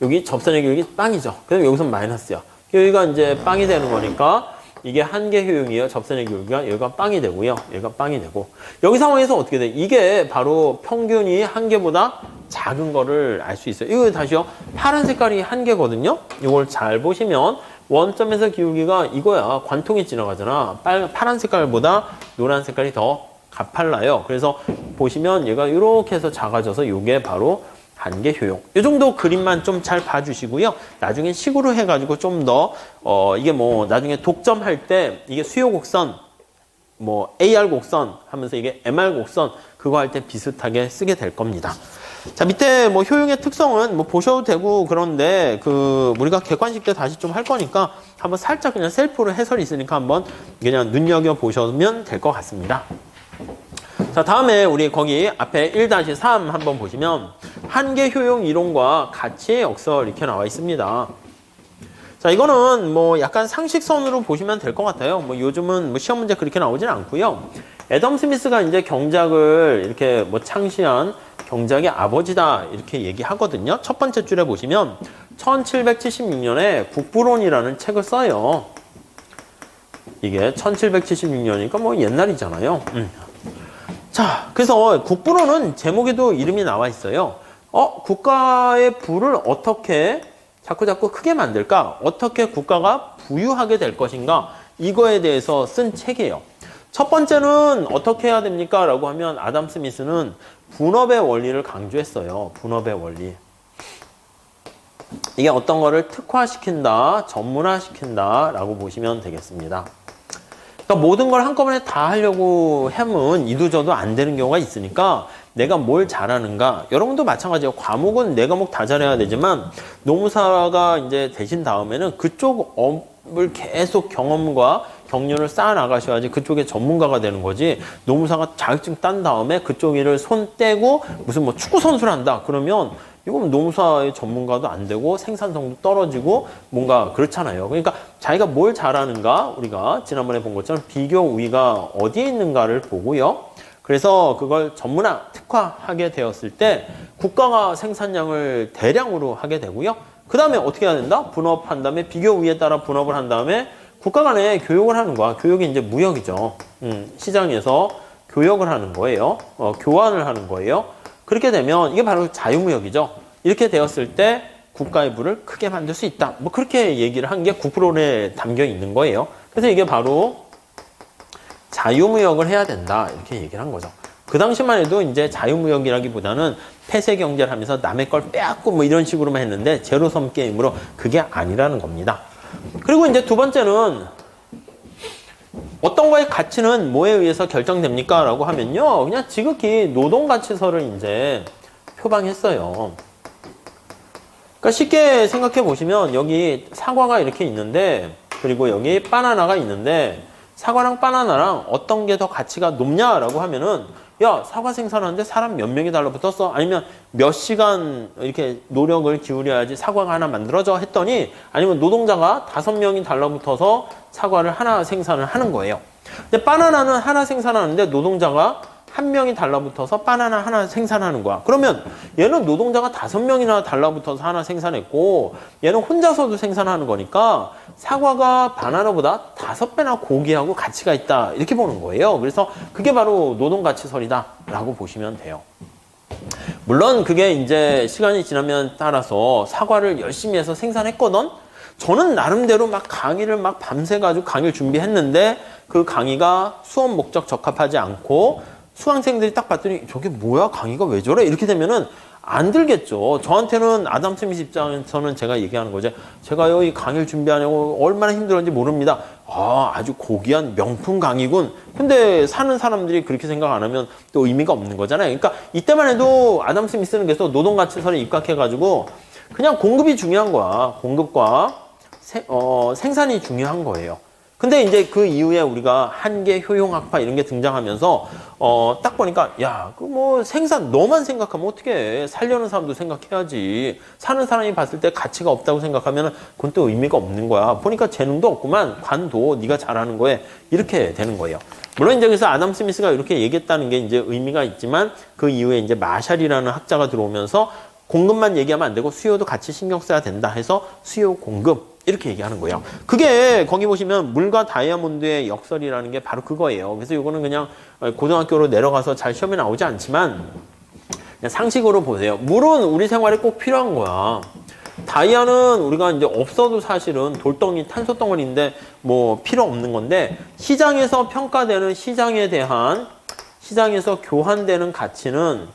여기 접선의 기울기 빵이죠. 그다음에 여기서 마이너스야. 여기가 이제 빵이 되는 거니까 이게 한계 효용이에요. 접선의 기울기가 여기가 빵이 되고요. 여기가 빵이 되고. 여기 상황에서 어떻게 돼? 이게 바로 평균이 한계보다 작은 거를 알 수 있어요. 이거 다시요. 파란 색깔이 한계거든요. 이걸 잘 보시면 원점에서 기울기가 이거야. 관통이 지나가잖아. 파란 색깔보다 노란 색깔이 더 가팔라요. 그래서 보시면 얘가 이렇게 해서 작아져서 이게 바로 한계 효용. 이 정도 그림만 좀 잘 봐주시고요. 나중에 식으로 해가지고 좀 더, 이게 뭐, 나중에 독점할 때, 이게 수요 곡선, 뭐, AR 곡선 하면서 이게 MR 곡선, 그거 할 때 비슷하게 쓰게 될 겁니다. 자, 밑에 뭐, 효용의 특성은 뭐, 보셔도 되고, 그런데, 우리가 객관식 때 다시 좀 할 거니까, 한번 살짝 그냥 셀프로 해설이 있으니까 한번 그냥 눈여겨보시면 될 것 같습니다. 자, 다음에 우리 거기 앞에 1-3 한번 보시면 한계 효용 이론과 가치의 역설 이렇게 나와 있습니다. 자, 이거는 뭐 약간 상식선으로 보시면 될 것 같아요. 뭐 요즘은 뭐 시험 문제 그렇게 나오진 않고요. 애덤 스미스가 이제 경작을 이렇게 뭐 창시한 경작의 아버지다 이렇게 얘기하거든요. 첫 번째 줄에 보시면 1776년에 국부론이라는 책을 써요. 이게 1776년이니까 뭐 옛날이잖아요. 자, 그래서 국부론은 제목에도 이름이 나와 있어요. 국가의 부를 어떻게 자꾸 크게 만들까? 어떻게 국가가 부유하게 될 것인가? 이거에 대해서 쓴 책이에요. 첫 번째는 어떻게 해야 됩니까? 라고 하면 아담 스미스는 분업의 원리를 강조했어요. 분업의 원리. 이게 어떤 거를 특화시킨다, 전문화시킨다 라고 보시면 되겠습니다. 그러니까 모든 걸 한꺼번에 다 하려고 하면 이도저도 안 되는 경우가 있으니까 내가 뭘 잘하는가. 여러분도 마찬가지예요. 과목은 내 과목 다 잘해야 되지만 노무사가 이제 되신 다음에는 그쪽 업을 계속 경험과 경륜을 쌓아 나가셔야지 그쪽에 전문가가 되는 거지. 노무사가 자격증 딴 다음에 그쪽 일을 손 떼고 무슨 뭐 축구 선수를 한다. 그러면 이건 노무사의 전문가도 안 되고 생산성도 떨어지고 뭔가 그렇잖아요. 그러니까 자기가 뭘 잘하는가 우리가 지난번에 본 것처럼 비교 우위가 어디에 있는가를 보고요. 그래서 그걸 전문화, 특화하게 되었을 때 국가가 생산량을 대량으로 하게 되고요. 그 다음에 어떻게 해야 된다? 분업한 다음에 비교 우위에 따라 분업을 한 다음에 국가 간에 교역을 하는 거야. 교역이 이제 무역이죠. 시장에서 교역을 하는 거예요. 교환을 하는 거예요. 그렇게 되면 이게 바로 자유무역이죠. 이렇게 되었을 때 국가의 부를 크게 만들 수 있다. 뭐 그렇게 얘기를 한 게 국부론에 담겨 있는 거예요. 그래서 이게 바로 자유무역을 해야 된다. 이렇게 얘기를 한 거죠. 그 당시만 해도 이제 자유무역이라기보다는 폐쇄 경제를 하면서 남의 걸 빼앗고 뭐 이런 식으로만 했는데 제로섬 게임으로 그게 아니라는 겁니다. 그리고 이제 두 번째는 어떤 거의 가치는 뭐에 의해서 결정됩니까? 라고 하면요. 그냥 지극히 노동가치서를 이제 표방했어요. 그러니까 쉽게 생각해 보시면 여기 사과가 이렇게 있는데 그리고 여기 바나나가 있는데 사과랑 바나나랑 어떤 게 더 가치가 높냐라고 하면은 야, 사과 생산하는데 사람 몇 명이 달라붙었어? 아니면 몇 시간 이렇게 노력을 기울여야지 사과가 하나 만들어져 했더니 아니면 노동자가 5명이 달라붙어서 사과를 하나 생산을 하는 거예요. 근데 바나나는 하나 생산하는데 노동자가 1명이 달라붙어서 바나나 하나 생산하는 거야. 그러면 얘는 노동자가 5명이나 달라붙어서 하나 생산했고 얘는 혼자서도 생산하는 거니까 사과가 바나나보다 5배나 고귀하고 가치가 있다. 이렇게 보는 거예요. 그래서 그게 바로 노동가치설이다 라고 보시면 돼요. 물론 그게 이제 시간이 지나면 따라서 사과를 열심히 해서 생산했거든. 저는 나름대로 막 강의를 막 밤새가지고 강의를 준비했는데 그 강의가 수업 목적 적합하지 않고 수강생들이 딱 봤더니 저게 뭐야 강의가 왜 저래? 이렇게 되면은 안 들겠죠. 저한테는 아담 스미스 입장에서는 제가 얘기하는 거죠. 제가요, 이 강의를 준비하려고 얼마나 힘들었는지 모릅니다. 아주 고귀한 명품 강의군. 근데 사는 사람들이 그렇게 생각 안 하면 또 의미가 없는 거잖아요. 그러니까 이때만 해도 아담 스미스는 계속 노동가치설에 입각해가지고 그냥 공급이 중요한 거야. 공급과 생산이 중요한 거예요. 근데 이제 그 이후에 우리가 한계 효용학파 이런 게 등장하면서 딱 보니까 야, 그 뭐 생산 너만 생각하면 어떻게 해? 살려는 사람도 생각해야지. 사는 사람이 봤을 때 가치가 없다고 생각하면 그건 또 의미가 없는 거야. 보니까 재능도 없구만. 관도 네가 잘하는 거에 이렇게 되는 거예요. 물론 이제 그래서 아담 스미스가 이렇게 얘기했다는 게 이제 의미가 있지만 그 이후에 이제 마샬이라는 학자가 들어오면서 공급만 얘기하면 안 되고 수요도 같이 신경 써야 된다 해서 수요 공급 이렇게 얘기하는 거예요. 그게 거기 보시면 물과 다이아몬드의 역설이라는 게 바로 그거예요. 그래서 이거는 그냥 고등학교로 내려가서 잘 시험에 나오지 않지만 그냥 상식으로 보세요. 물은 우리 생활에 꼭 필요한 거야. 다이아는 우리가 이제 없어도 사실은 돌덩이, 탄소 덩어리인데 뭐 필요 없는 건데 시장에서 평가되는 시장에서 교환되는 가치는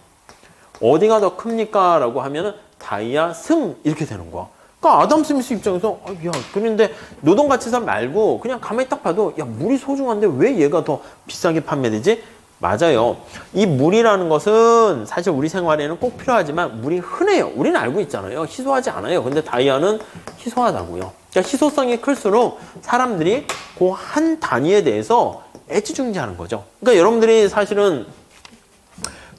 어디가 더 큽니까? 라고 하면은 다이아 승 이렇게 되는 거야. 그러니까 아담 스미스 입장에서 야, 그런데 노동가치산 말고 그냥 가만히 딱 봐도 야, 물이 소중한데 왜 얘가 더 비싸게 판매되지? 맞아요. 이 물이라는 것은 사실 우리 생활에는 꼭 필요하지만 물이 흔해요. 우리는 알고 있잖아요. 희소하지 않아요. 근데 다이아는 희소하다고요. 그러니까 희소성이 클수록 사람들이 그 한 단위에 대해서 애지중지하는 거죠. 그러니까 여러분들이 사실은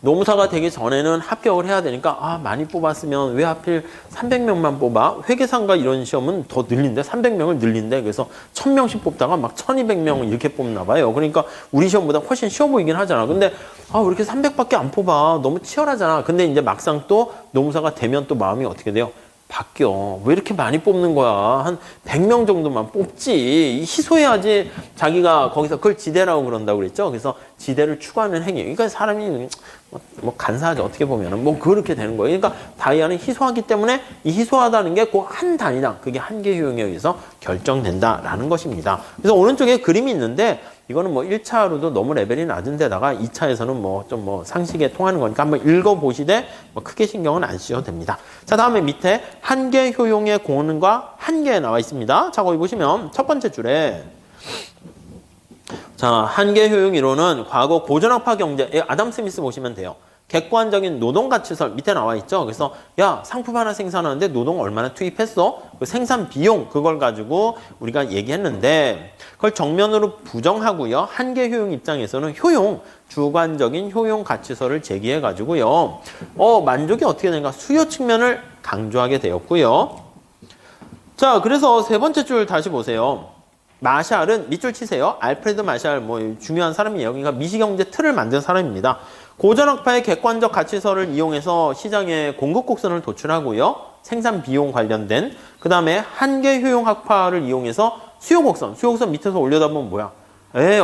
노무사가 되기 전에는 합격을 해야 되니까 많이 뽑았으면 왜 하필 300명만 뽑아? 회계상과 이런 시험은 더 늘린대. 300명을 늘린대. 그래서 1000명씩 뽑다가 막 1200명 이렇게 뽑나 봐요. 그러니까 우리 시험보다 훨씬 쉬워 보이긴 하잖아. 근데 왜 이렇게 300밖에 안 뽑아? 너무 치열하잖아. 근데 이제 막상 또 노무사가 되면 또 마음이 어떻게 돼요? 바뀌어. 왜 이렇게 많이 뽑는 거야? 한 100명 정도만 뽑지. 희소해야지 자기가 거기서 그걸 지대라고 그런다고 그랬죠. 그래서 지대를 추구하는 행위. 그러니까 사람이 뭐 간사하죠. 어떻게 보면은 뭐 그렇게 되는 거예요. 그러니까 다이아는 희소하기 때문에 이 희소하다는 게 그 한 단위당 그게 한계 효용에 의해서 결정된다라는 것입니다. 그래서 오른쪽에 그림이 있는데 이거는 뭐 1차로도 너무 레벨이 낮은 데다가 2차에서는 뭐 좀 상식에 통하는 거니까 한번 읽어보시되 뭐 크게 신경은 안 쓰셔도 됩니다. 자, 다음에 밑에 한계 효용의 공원과 한계 나와 있습니다. 자, 거기 보시면 첫 번째 줄에 자, 한계 효용 이론은 과거 고전학파 경제, 아담 스미스 보시면 돼요. 객관적인 노동가치설 밑에 나와 있죠. 그래서 야, 상품 하나 생산하는데 노동 얼마나 투입했어? 그 생산 비용 그걸 가지고 우리가 얘기했는데 그걸 정면으로 부정하고요. 한계 효용 입장에서는 주관적인 효용 가치설을 제기해 가지고요. 만족이 어떻게 되는가? 수요 측면을 강조하게 되었고요. 자, 그래서 세 번째 줄 다시 보세요. 마샬은 밑줄 치세요. 알프레드 마샬 중요한 사람이에요. 그러니까 미시경제 틀을 만든 사람입니다. 고전학파의 객관적 가치설을 이용해서 시장에 공급 곡선을 도출하고요. 생산 비용 관련된 그 다음에 한계 효용학파를 이용해서 수요 곡선 밑에서 올려다보면 뭐야?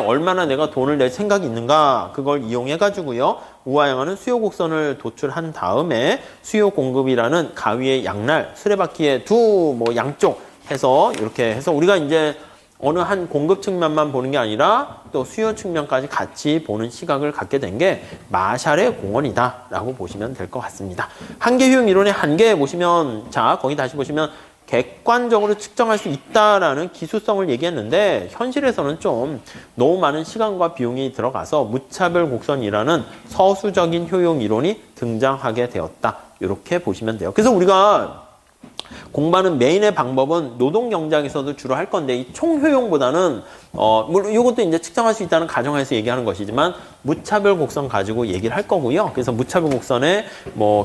얼마나 내가 돈을 낼 생각이 있는가 그걸 이용해 가지고요. 우하향하는 수요 곡선을 도출한 다음에 수요 공급이라는 가위의 양날 수레바퀴의 두 양쪽 해서 이렇게 해서 우리가 이제 어느 한 공급 측면만 보는 게 아니라 또 수요 측면까지 같이 보는 시각을 갖게 된 게 마샬의 공헌이다라고 보시면 될 것 같습니다. 한계 효용 이론의 한계 보시면 자 거기 다시 보시면 객관적으로 측정할 수 있다라는 기술성을 얘기했는데 현실에서는 좀 너무 많은 시간과 비용이 들어가서 무차별 곡선이라는 서수적인 효용 이론이 등장하게 되었다. 이렇게 보시면 돼요. 그래서 우리가 공부하는 메인의 방법은 노동 경제학에서도 주로 할 건데 이 총효용보다는 물론 이것도 이제 측정할 수 있다는 가정하에서 얘기하는 것이지만 무차별 곡선 가지고 얘기를 할 거고요. 그래서 무차별 곡선에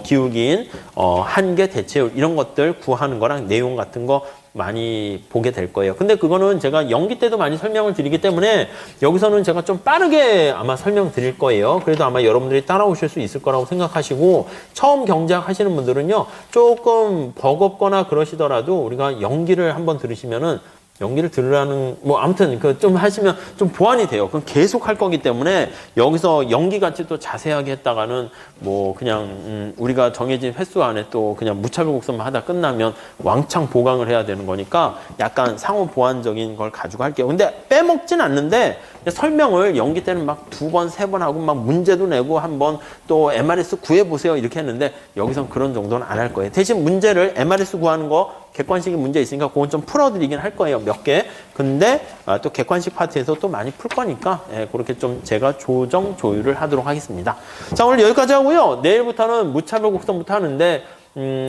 기울긴 한계 대체율 이런 것들 구하는 거랑 내용 같은 거 많이 보게 될 거예요. 근데 그거는 제가 연기 때도 많이 설명을 드리기 때문에 여기서는 제가 좀 빠르게 아마 설명드릴 거예요. 그래도 아마 여러분들이 따라오실 수 있을 거라고 생각하시고 처음 경제학 하시는 분들은요. 조금 버겁거나 그러시더라도 우리가 연기를 한번 들으시면은 연기를 들으라는, 뭐, 아무튼, 그, 좀 하시면 좀 보완이 돼요. 그럼 계속 할 거기 때문에, 여기서 연기같이 또 자세하게 했다가는, 뭐, 그냥, 우리가 정해진 횟수 안에 또 그냥 무차별 곡선만 하다 끝나면 왕창 보강을 해야 되는 거니까, 약간 상호 보완적인 걸 가지고 할게요. 근데 빼먹진 않는데, 설명을 연기 때는 막 2번, 3번 하고 막 문제도 내고 한번 또 MRS 구해보세요. 이렇게 했는데, 여기선 그런 정도는 안 할 거예요. 대신 문제를 MRS 구하는 거, 객관식이 문제 있으니까 그건 좀 풀어드리긴 할 거예요. 몇 개. 근데 또 객관식 파트에서 또 많이 풀 거니까 그렇게 좀 제가 조정, 조율을 하도록 하겠습니다. 자, 오늘 여기까지 하고요. 내일부터는 무차별 곡선부터 하는데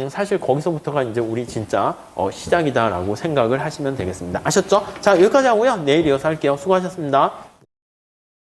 사실 거기서부터가 이제 우리 진짜 시작이다라고 생각을 하시면 되겠습니다. 아셨죠? 자, 여기까지 하고요. 내일 이어서 할게요. 수고하셨습니다.